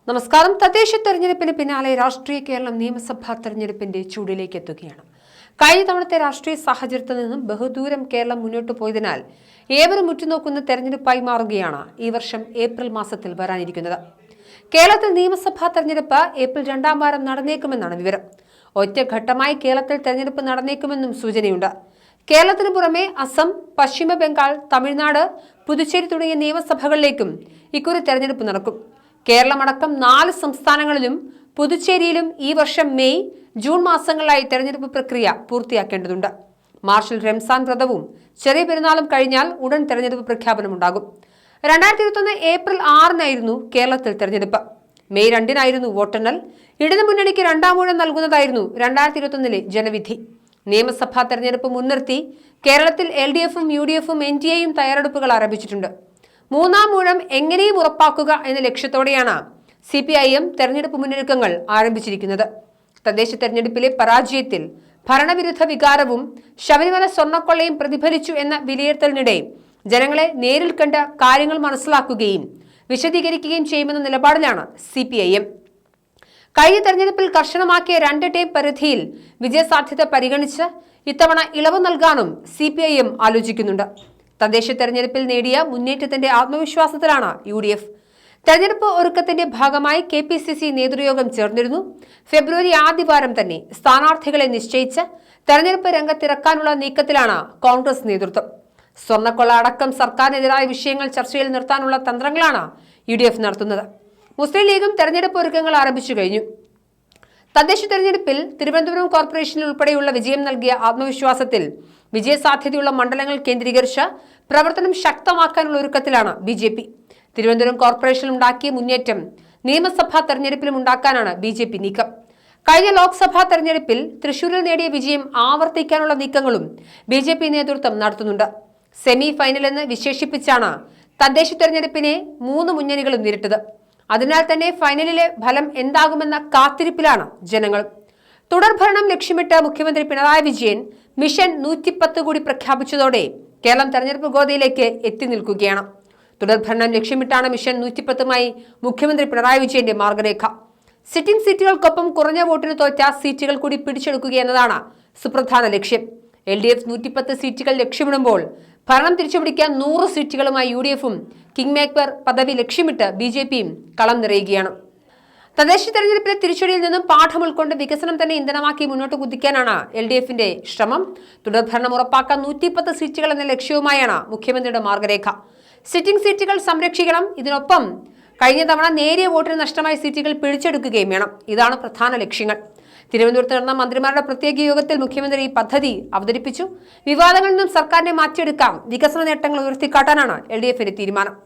നമസ്കാരം. തദ്ദേശ തെരഞ്ഞെടുപ്പിന് പിന്നാലെ രാഷ്ട്രീയ കേരളം നിയമസഭാ തെരഞ്ഞെടുപ്പിന്റെ ചൂടിലേക്ക് എത്തുകയാണ്. കഴിഞ്ഞ തവണത്തെ രാഷ്ട്രീയ സാഹചര്യത്തിൽ നിന്നും ബഹുദൂരം കേരളം മുന്നോട്ട് പോയതിനാൽ ഏവരും ഉറ്റുനോക്കുന്ന തെരഞ്ഞെടുപ്പായി മാറുകയാണ് ഈ വർഷം ഏപ്രിൽ മാസത്തിൽ വരാനിരിക്കുന്നത്. കേരളത്തിൽ നിയമസഭാ തെരഞ്ഞെടുപ്പ് ഏപ്രിൽ 2ാം വാരം നടന്നേക്കുമെന്നാണ് വിവരം. ഒറ്റഘട്ടമായി കേരളത്തിൽ തെരഞ്ഞെടുപ്പ് നടന്നേക്കുമെന്നും സൂചനയുണ്ട്. കേരളത്തിന് പുറമെ അസം, പശ്ചിമ ബംഗാൾ, തമിഴ്നാട്, പുതുച്ചേരി തുടങ്ങിയ നിയമസഭകളിലേക്കും ഇക്കുറി തെരഞ്ഞെടുപ്പ് നടക്കും. കേരളമടക്കം 4 സംസ്ഥാനങ്ങളിലും പുതുച്ചേരിയിലും ഈ വർഷം മെയ്, ജൂൺ മാസങ്ങളിലായി തെരഞ്ഞെടുപ്പ് പ്രക്രിയ പൂർത്തിയാക്കേണ്ടതുണ്ട്. മാർച്ചിൽ റംസാൻ വ്രതവും ചെറിയ പെരുന്നാളും കഴിഞ്ഞാൽ ഉടൻ തെരഞ്ഞെടുപ്പ് പ്രഖ്യാപനമുണ്ടാകും. 2021 ഏപ്രിൽ 6-നായിരുന്നു കേരളത്തിൽ തെരഞ്ഞെടുപ്പ്. മെയ് 2-നായിരുന്നു വോട്ടെണ്ണൽ. ഇടതുമുന്നണിക്ക് 2ാം ഊഴം നൽകുന്നതായിരുന്നു 2021 ജനവിധി. നിയമസഭാ തെരഞ്ഞെടുപ്പ് മുൻനിർത്തി കേരളത്തിൽ LDFും UDFും NDAയും തയ്യാറെടുപ്പുകൾ ആരംഭിച്ചിട്ടുണ്ട്. 3ാം ഊഴം എങ്ങനെയും ഉറപ്പാക്കുക എന്ന ലക്ഷ്യത്തോടെയാണ് CPIM തെരഞ്ഞെടുപ്പ് മുന്നൊരുക്കങ്ങൾ ആരംഭിച്ചിരിക്കുന്നത്. തദ്ദേശ തെരഞ്ഞെടുപ്പിലെ പരാജയത്തിൽ ഭരണവിരുദ്ധ വികാരവും ശബരിമല സ്വർണ്ണക്കൊള്ളയും പ്രതിഫലിച്ചു എന്ന വിലയിരുത്തലിനിടെ ജനങ്ങളെ നേരിൽ കണ്ട് കാര്യങ്ങൾ മനസ്സിലാക്കുകയും വിശദീകരിക്കുകയും ചെയ്യുമെന്ന നിലപാടിലാണ് CPIM. കഴിഞ്ഞ തെരഞ്ഞെടുപ്പിൽ കർശനമാക്കിയ 2 ടേം പരിധിയിൽ വിജയസാധ്യത പരിഗണിച്ച് ഇത്തവണ ഇളവ് നൽകാനും CPIM ആലോചിക്കുന്നുണ്ട്. തദ്ദേശ തെരഞ്ഞെടുപ്പിൽ നേടിയ മുന്നേറ്റത്തിന്റെ ആത്മവിശ്വാസത്തിലാണ് UDF. തെരഞ്ഞെടുപ്പ് ഒരുക്കത്തിന്റെ ഭാഗമായി KPCC നേതൃയോഗം ചേർന്നിരുന്നു. ഫെബ്രുവരി ആദ്യവാരം തന്നെ സ്ഥാനാർത്ഥികളെ നിശ്ചയിച്ച് തെരഞ്ഞെടുപ്പ് രംഗത്തിറക്കാനുള്ള നീക്കത്തിലാണ് കോൺഗ്രസ് നേതൃത്വം. സ്വർണ്ണക്കൊള്ള അടക്കം സർക്കാരിനെതിരായ വിഷയങ്ങൾ ചർച്ചയിൽ നിർത്താനുള്ള തന്ത്രങ്ങളാണ് UDF നടത്തുന്നത്. മുസ്ലിം ലീഗും തെരഞ്ഞെടുപ്പ് ഒരുക്കങ്ങൾ ആരംഭിച്ചു കഴിഞ്ഞു. തദ്ദേശ തെരഞ്ഞെടുപ്പിൽ തിരുവനന്തപുരം കോർപ്പറേഷനിൽ ഉൾപ്പെടെയുള്ള വിജയം നൽകിയ ആത്മവിശ്വാസത്തിൽ വിജയസാധ്യതയുള്ള മണ്ഡലങ്ങൾ കേന്ദ്രീകരിച്ച് പ്രവർത്തനം ശക്തമാക്കാനുള്ള ഒരുക്കത്തിലാണ് BJP. തിരുവനന്തപുരം കോർപ്പറേഷനിൽ ഉണ്ടാക്കിയ മുന്നേറ്റം നിയമസഭാ തെരഞ്ഞെടുപ്പിലും ഉണ്ടാക്കാനാണ് BJP നീക്കം. കഴിഞ്ഞ ലോക്സഭാ തെരഞ്ഞെടുപ്പിൽ തൃശൂരിൽ നേടിയ വിജയം ആവർത്തിക്കാനുള്ള നീക്കങ്ങളും BJP നേതൃത്വം നടത്തുന്നുണ്ട്. സെമി ഫൈനൽ എന്ന് വിശേഷിപ്പിച്ചാണ് തദ്ദേശ തെരഞ്ഞെടുപ്പിനെ 3 മുന്നണികളും നേരിട്ടത്. അതിനാൽ തന്നെ ഫൈനലിലെ ഫലം എന്താകുമെന്ന കാത്തിരിപ്പിലാണ് ജനങ്ങൾ. തുടർഭരണം ലക്ഷ്യമിട്ട് മുഖ്യമന്ത്രി പിണറായി വിജയൻ മിഷൻ 110 കൂടി പ്രഖ്യാപിച്ചതോടെ കേരളം തെരഞ്ഞെടുപ്പ് ഗോതയിലേക്ക് എത്തി നിൽക്കുകയാണ്. തുടർഭരണം ലക്ഷ്യമിട്ടാണ് മിഷൻ 110മായി മുഖ്യമന്ത്രി പിണറായി വിജയന്റെ മാർഗരേഖ. സിറ്റിംഗ് സീറ്റുകൾക്കൊപ്പം കുറഞ്ഞ വോട്ടിന് തോറ്റ സീറ്റുകൾ കൂടി പിടിച്ചെടുക്കുക എന്നതാണ് സുപ്രധാന ലക്ഷ്യം. LDF 110 സീറ്റുകൾ ലക്ഷ്യമിടുമ്പോൾ ഭരണം തിരിച്ചുപിടിക്കാൻ 100 സീറ്റുകളുമായി UDFും കിങ് മേക്കർ പദവി ലക്ഷ്യമിട്ട് BJPയും കളം നിറയുകയാണ്. തദ്ദേശ തെരഞ്ഞെടുപ്പിലെ തിരിച്ചടിയിൽ നിന്നും പാഠം ഉൾക്കൊണ്ട് വികസനം തന്നെ ഇന്ധനമാക്കി മുന്നോട്ട് കുതിക്കാനാണ് LDFന്റെ ശ്രമം. തുടർഭരണം ഉറപ്പാക്കാൻ 110 സീറ്റുകൾ എന്ന ലക്ഷ്യവുമായാണ് മുഖ്യമന്ത്രിയുടെ മാർഗരേഖ. സിറ്റിംഗ് സീറ്റുകൾ സംരക്ഷിക്കണം. ഇതിനൊപ്പം കഴിഞ്ഞ തവണ നേരിയ വോട്ടിന് നഷ്ടമായ സീറ്റുകൾ പിടിച്ചെടുക്കുകയും വേണം. ഇതാണ് പ്രധാന ലക്ഷ്യങ്ങൾ. തിരുവനന്തപുരത്ത് നടന്ന മന്ത്രിമാരുടെ പ്രത്യേക യോഗത്തിൽ മുഖ്യമന്ത്രി ഈ പദ്ധതി അവതരിപ്പിച്ചു. വിവാദങ്ങളിൽ നിന്നും സർക്കാരിനെ മാറ്റിയെടുക്കാം, വികസന നേട്ടങ്ങൾ ഉയർത്തിക്കാട്ടാനാണ് LDFന്റെ തീരുമാനം.